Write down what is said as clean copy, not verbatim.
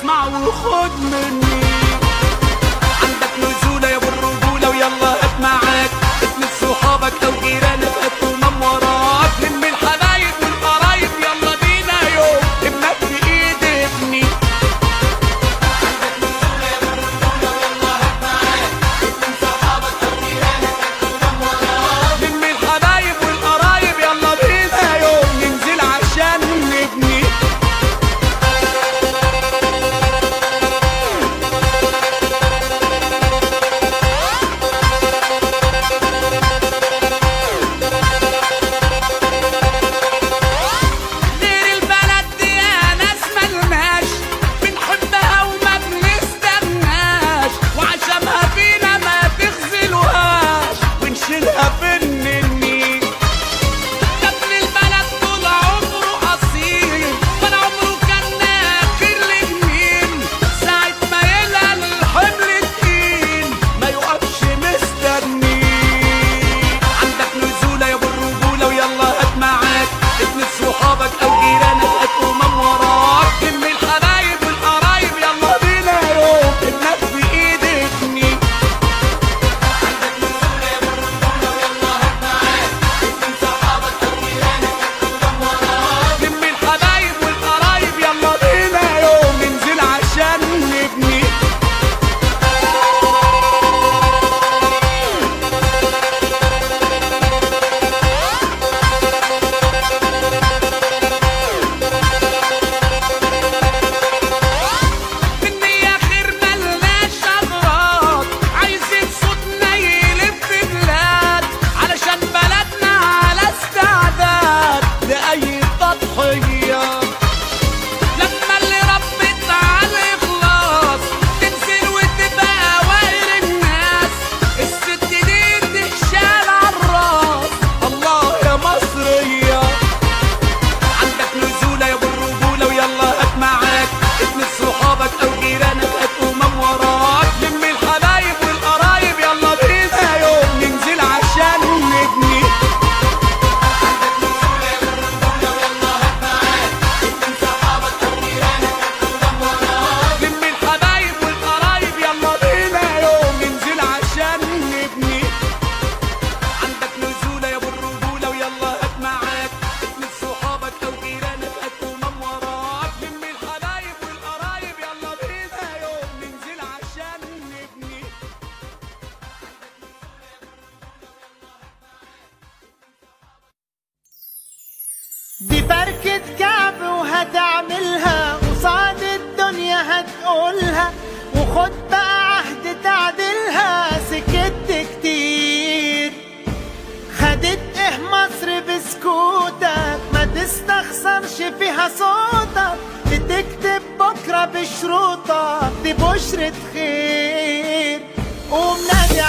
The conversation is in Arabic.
اسمع وخد مني. عندك نزولة يا ابو الرجولة ويلا هات معاك اتنين صحابك او جيرانك هاتوا من وراك. لم الحبايب والقرايب يلا بينا يوم ابنك في ايد ابني. عندك نزولة يا ابو الرجولة ويلا هات معاك اتنين صحابك او جيرانك هاتوا من وراك. لم الحبايب والقرايب يلا بينا يوم ننزل عشان نبني. دي بركة كعب وهتعملها قصاد الدنيا هتقولها، وخد بقى عهد تعدلها. سكت كتير خدت ايه مصر بسكوتك، ما تستخسرش فيها صوتك. بتكتب بكرة بشروطك دي بشرة خير. قوم نادي